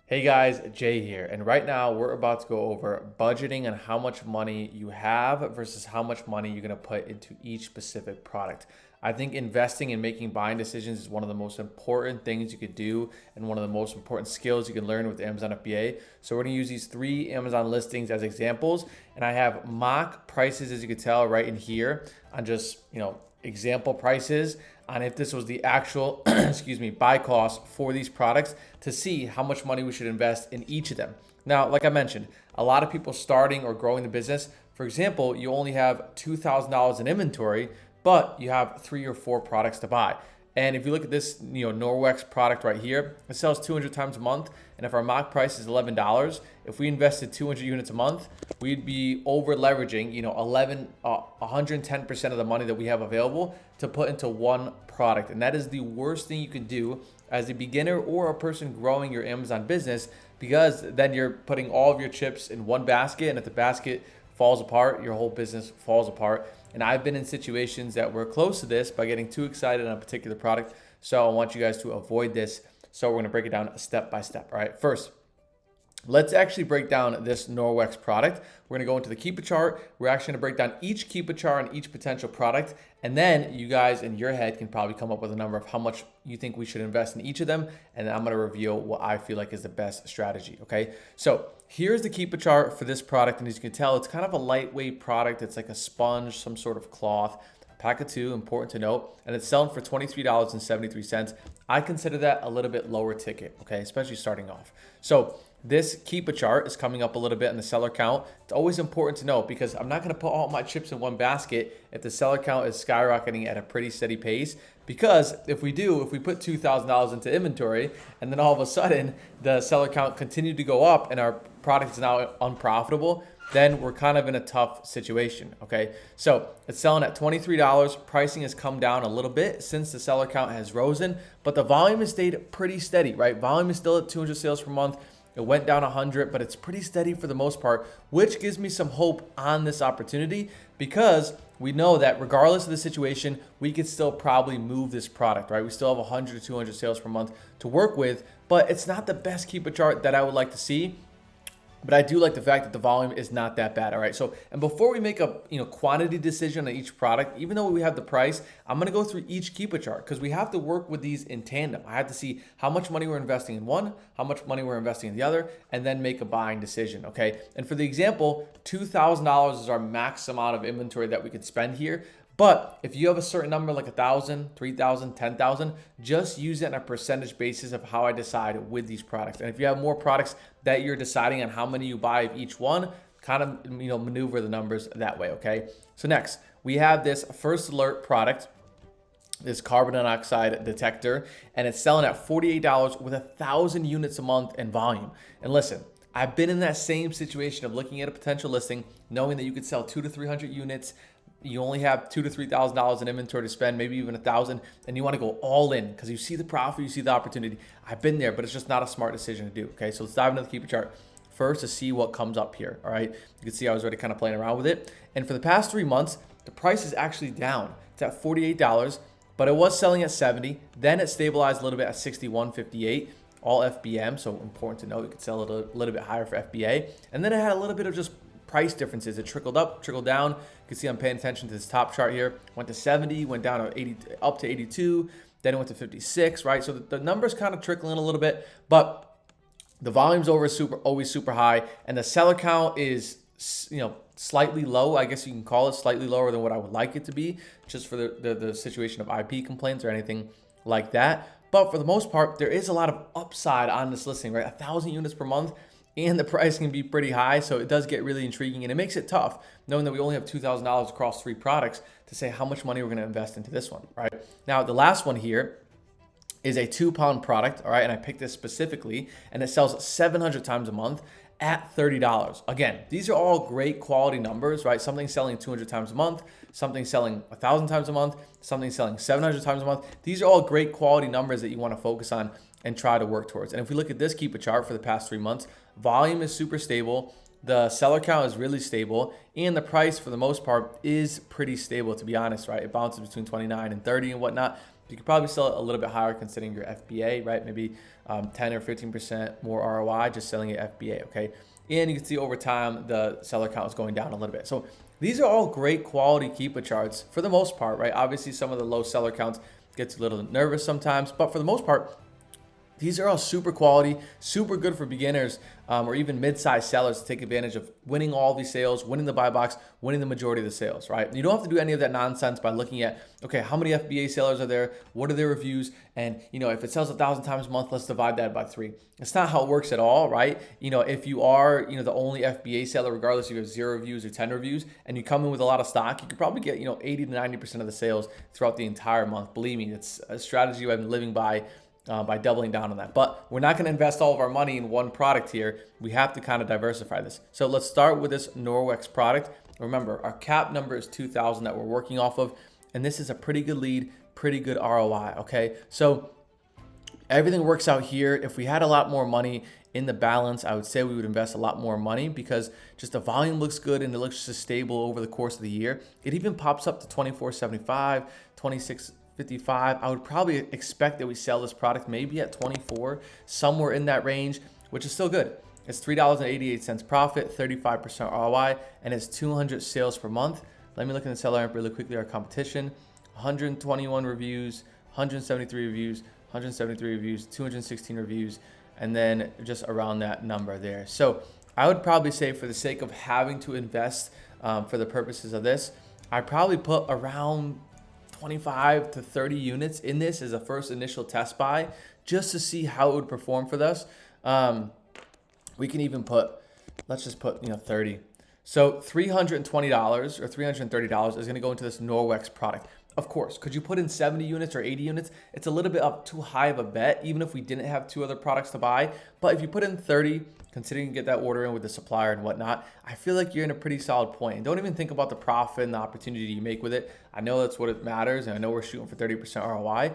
Hey guys, Jay here, and right now we're about to go over budgeting and how much money you have versus how much money you're gonna put into each specific product. I think investing and making buying decisions is one of the most important things you could do and one of the most important skills you can learn with Amazon FBA. So we're gonna use these three Amazon listings as examples, and I have mock prices, as you can tell right in here, on just example prices on if this was the actual buy cost for these products to see how much money we should invest in each of them. Now, like I mentioned, a lot of people starting or growing the business, for example, you only have $2,000 in inventory, but you have 3 or 4 products to buy. And if you look at this, Norwex product right here, it sells 200 times a month. And if our mock price is $11, if we invested 200 units a month, we'd be over leveraging, 110% of the money that we have available to put into one product. And that is the worst thing you can do as a beginner or a person growing your Amazon business, because then you're putting all of your chips in one basket. And if the basket falls apart, your whole business falls apart. And I've been in situations that were close to this by getting too excited on a particular product. So I want you guys to avoid this. So we're gonna break it down step by step. All right, first, let's actually break down this Norwex product. We're gonna go into the Keepa chart. We're actually gonna break down each Keepa chart on each potential product. And then you guys in your head can probably come up with a number of how much you think we should invest in each of them. And then I'm gonna reveal what I feel like is the best strategy, okay? So here's the Keepa chart for this product. And as you can tell, it's kind of a lightweight product. It's like a sponge, some sort of cloth. Pack of 2, important to note, and it's selling for $23.73. I consider that a little bit lower ticket, okay, especially starting off. So this Keepa chart is coming up a little bit in the seller count. It's always important to note because I'm not going to put all my chips in one basket if the seller count is skyrocketing at a pretty steady pace. Because if we put $2,000 into inventory and then all of a sudden the seller count continued to go up and our product is now unprofitable, then we're kind of in a tough situation, okay? So it's selling at $23. Pricing has come down a little bit since the seller count has risen, but the volume has stayed pretty steady, right? Volume is still at 200 sales per month. It went down 100, but it's pretty steady for the most part, which gives me some hope on this opportunity because we know that regardless of the situation, we could still probably move this product, right? We still have 100 to 200 sales per month to work with, but it's not the best Keepa chart that I would like to see. But I do like the fact that the volume is not that bad, all right? So, and before we make a quantity decision on each product, even though we have the price, I'm gonna go through each Keepa chart because we have to work with these in tandem. I have to see how much money we're investing in one, how much money we're investing in the other, and then make a buying decision, okay? And for the example, $2,000 is our max amount of inventory that we could spend here. But if you have a certain number like 1,000, 3,000, 10,000, just use it on a percentage basis of how I decide with these products. And if you have more products that you're deciding on how many you buy of each one, kind of maneuver the numbers that way, okay? So next, we have this First Alert product, this carbon monoxide detector, and it's selling at $48 with 1,000 units a month in volume. And listen, I've been in that same situation of looking at a potential listing, knowing that you could sell 200 to 300 units. You only have $2,000 to $3,000 in inventory to spend, maybe even 1,000, and you want to go all in because you see the profit, you see the opportunity. I've been there, but it's just not a smart decision to do. Okay, so let's dive into the Keepa chart first to see what comes up here. All right, you can see I was already kind of playing around with it, and for the past 3 months, the price is actually down. It's at $48, but it was selling at $70. Then it stabilized a little bit at $61.58. All FBM, so important to note. You could sell it a little bit higher for FBA, and then it had a little bit of just price differences. It trickled up, trickled down. You can see I'm paying attention to this top chart here. Went to 70, went down to 80, up to 82, then it went to 56, right? So the numbers kind of trickling a little bit, but the volume's always super high, and the seller count is slightly low. I guess you can call it slightly lower than what I would like it to be, just for the situation of IP complaints or anything like that. But for the most part, there is a lot of upside on this listing, right? 1,000 units per month. And the price can be pretty high, so it does get really intriguing, and it makes it tough knowing that we only have $2,000 across 3 products to say how much money we're going to invest into this one, right? Now, the last one here is a 2-pound product, all right, and I picked this specifically, and it sells 700 times a month at $30. Again, these are all great quality numbers, right? Something selling 200 times a month, something selling 1,000 times a month, something selling 700 times a month. These are all great quality numbers that you want to focus on and try to work towards. And if we look at this Keepa chart for the past 3 months, volume is super stable, the seller count is really stable, and the price for the most part is pretty stable, to be honest, right? It bounces between 29 and 30 and whatnot, You could probably sell it a little bit higher considering your FBA, right? Maybe 10 or 15% more ROI just selling it FBA, okay? And you can see over time, the seller count is going down a little bit. So these are all great quality keeper charts for the most part, right? Obviously, some of the low seller counts gets a little nervous sometimes, but for the most part, these are all super quality, super good for beginners or even mid-sized sellers to take advantage of winning all these sales, winning the buy box, winning the majority of the sales, right? You don't have to do any of that nonsense by looking at, okay, how many FBA sellers are there? What are their reviews? And, if it sells 1,000 times a month, let's divide that by 3. It's not how it works at all, right? If you are, the only FBA seller, regardless if you have 0 reviews or 10 reviews, and you come in with a lot of stock, you could probably get, 80 to 90% of the sales throughout the entire month. Believe me, it's a strategy I've been living by doubling down on that. But we're not going to invest all of our money in one product here. We have to kind of diversify this. So let's start with this Norwex product. Remember, our cap number is 2,000 that we're working off of, and this is a pretty good lead, pretty good ROI, okay? So everything works out here. If we had a lot more money in the balance, I would say we would invest a lot more money because just the volume looks good and it looks just stable over the course of the year. It even pops up to 24.75, 26.55. I would probably expect that we sell this product maybe at 24, somewhere in that range, which is still good. It's $3.88 profit, 35% ROI, and it's 200 sales per month. Let me look in the SellerAmp really quickly, our competition. 121 reviews, 173 reviews, 173 reviews, 216 reviews, and then just around that number there. So I would probably say, for the sake of having to invest for the purposes of this, I'd probably put around 25 to 30 units in this as a first initial test buy, just to see how it would perform for us. We can even put, let's just put 30. So $320 or $330 is going to go into this Norwex product. Of course, could you put in 70 units or 80 units? It's a little bit up too high of a bet, even if we didn't have 2 other products to buy. But if you put in 30, considering you get that order in with the supplier and whatnot, I feel like you're in a pretty solid point. And don't even think about the profit and the opportunity you make with it. I know that's what it matters, and I know we're shooting for 30% ROI,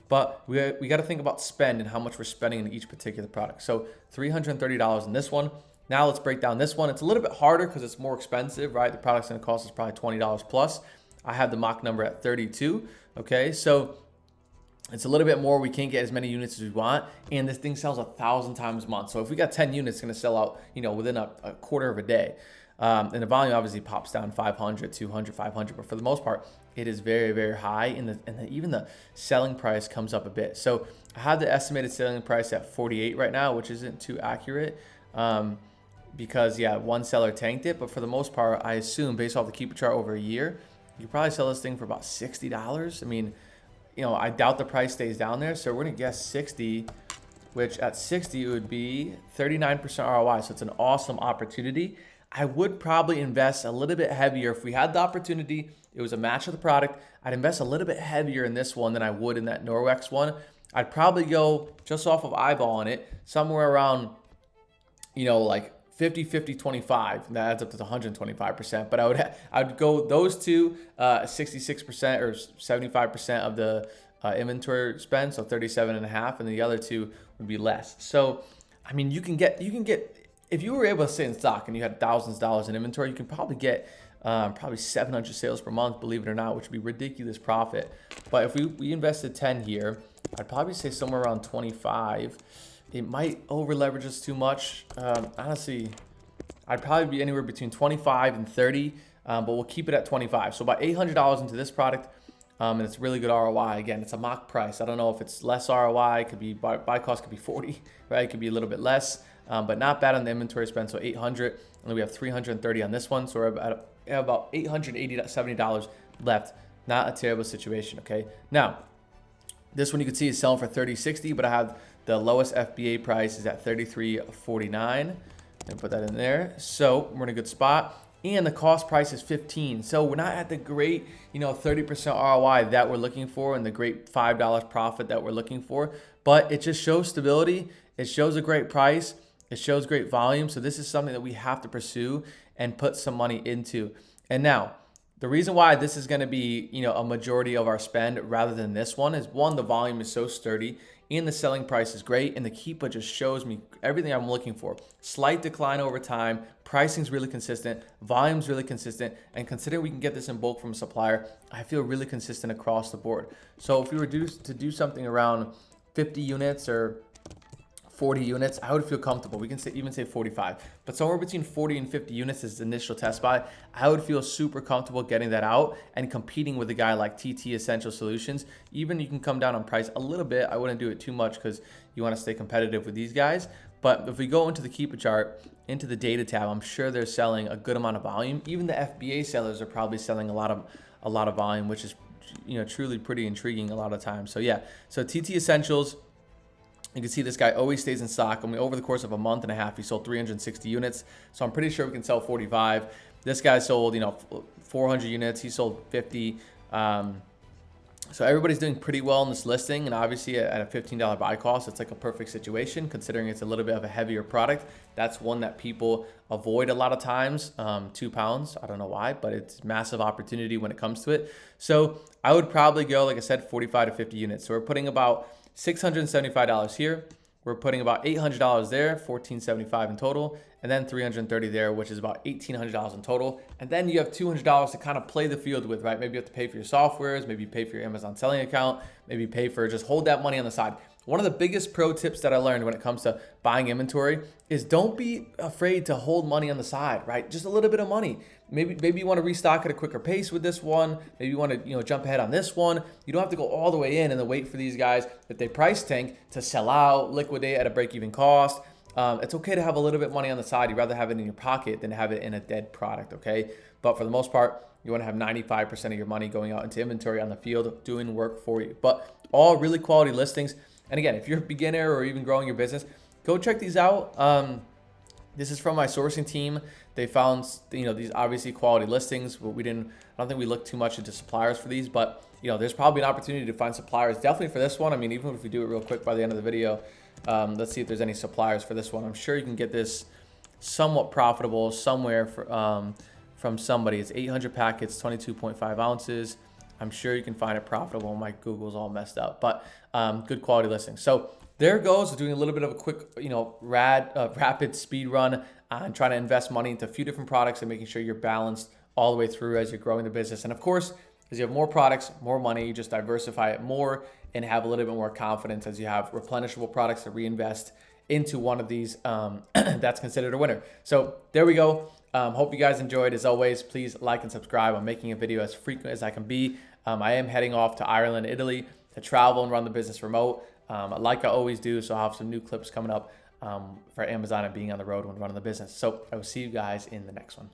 but we got to think about spend and how much we're spending in each particular product. So $330 in this one. Now let's break down this one. It's a little bit harder because it's more expensive, right? The product's going to cost us probably $20 plus. I have the mock number at 32. Okay, so it's a little bit more. We can't get as many units as we want, and this thing sells 1,000 times a month. So if we got 10 units, it's going to sell out, within a quarter of a day. And the volume obviously pops down 500, 200, 500, but for the most part, it is very, very high, and even the selling price comes up a bit. So I have the estimated selling price at 48 right now, which isn't too accurate. Because one seller tanked it, but for the most part, I assume based off the keeper chart over a year, you could probably sell this thing for about $60. I mean, I doubt the price stays down there, so we're gonna guess 60, which at 60 it would be 39% ROI. So it's an awesome opportunity. I would probably invest a little bit heavier if we had the opportunity. It was a match of the product. I'd invest a little bit heavier in this one than I would in that Norwex one. I'd probably go just off of eyeballing it somewhere around, like 50, 50, 25. That adds up to 125%. But I'd go those two, 66% or 75% of the inventory spend, so 37.5, and the other two would be less. So, I mean, you can get if you were able to stay in stock and you had thousands of dollars in inventory, you can probably get probably 700 sales per month, believe it or not, which would be ridiculous profit. But if we invested 10 here, I'd probably say somewhere around 25. It might over leverage us too much. Honestly, I'd probably be anywhere between 25 and 30, but we'll keep it at 25. So about $800 into this product, and it's really good ROI. Again, it's a mock price. I don't know if it's less ROI. It could be buy cost could be 40, right? It could be a little bit less, but not bad on the inventory spend. So 800, and then we have 330 on this one. So we're at about $870 left. Not a terrible situation. Okay, now this one you can see is selling for $30.60, but I have the lowest FBA price is at $33.49. And put that in there. So we're in a good spot. And the cost price is 15. So we're not at the great, 30% ROI that we're looking for and the great $5 profit that we're looking for. But it just shows stability. It shows a great price. It shows great volume. So this is something that we have to pursue and put some money into. And now, the reason why this is going to be, a majority of our spend rather than this one is, one, the volume is so sturdy and the selling price is great, and the Keepa just shows me everything I'm looking for. Slight decline over time, pricing's really consistent, volume's really consistent, and considering we can get this in bulk from a supplier, I feel really consistent across the board. So if we were to do something around 50 units or 40 units, I would feel comfortable. We can even say 45, but somewhere between 40 and 50 units is the initial test buy. I would feel super comfortable getting that out and competing with a guy like TT Essential Solutions. Even you can come down on price a little bit. I wouldn't do it too much because you want to stay competitive with these guys. But if we go into the Keepa chart, into the data tab, I'm sure they're selling a good amount of volume. Even the FBA sellers are probably selling a lot of volume, which is, you know, truly pretty intriguing a lot of times. So yeah, so TT Essentials, you can see this guy always stays in stock. I mean, over the course of a month and a half, he sold 360 units. So I'm pretty sure we can sell 45. This guy sold, 400 units. He sold 50. So everybody's doing pretty well in this listing. And obviously at a $15 buy cost, it's like a perfect situation considering it's a little bit of a heavier product. That's one that people avoid a lot of times, 2 pounds. I don't know why, but it's massive opportunity when it comes to it. So I would probably go, like I said, 45 to 50 units. So we're putting about $675 here. We're putting about $800 there, $1,475 in total, and then $330 there, which is about $1,800 in total. And then you have $200 to kind of play the field with, right? Maybe you have to pay for your softwares, maybe you pay for your Amazon selling account, maybe you pay for, just hold that money on the side. One of the biggest pro tips that I learned when it comes to buying inventory is don't be afraid to hold money on the side, right? Just a little bit of money. Maybe you want to restock at a quicker pace with this one. Maybe you want to, jump ahead on this one. You don't have to go all the way in and then wait for these guys, if they price tank, to sell out, liquidate at a break-even cost. It's okay to have a little bit of money on the side. You'd rather have it in your pocket than have it in a dead product, okay? But for the most part, you want to have 95% of your money going out into inventory on the field, doing work for you. But all really quality listings. And again, if you're a beginner or even growing your business, go check these out. This is from my sourcing team. They found, these obviously quality listings, but I don't think we looked too much into suppliers for these, but there's probably an opportunity to find suppliers definitely for this one. I mean, even if we do it real quick by the end of the video, let's see if there's any suppliers for this one. I'm sure you can get this somewhat profitable somewhere from somebody. It's 800 packets, 22.5 ounces. I'm sure you can find it profitable. My Google's all messed up, but good quality listing. So there goes, doing a little bit of a quick, rapid speed run on trying to invest money into a few different products and making sure you're balanced all the way through as you're growing the business. And of course, as you have more products, more money, you just diversify it more and have a little bit more confidence as you have replenishable products to reinvest into one of these that's considered a winner. So there we go. Hope you guys enjoyed. As always, please like and subscribe. I'm making a video as frequent as I can be. I am heading off to Ireland, Italy to travel and run the business remote, like I always do. So I'll have some new clips coming up for Amazon and being on the road when running the business. So I will see you guys in the next one.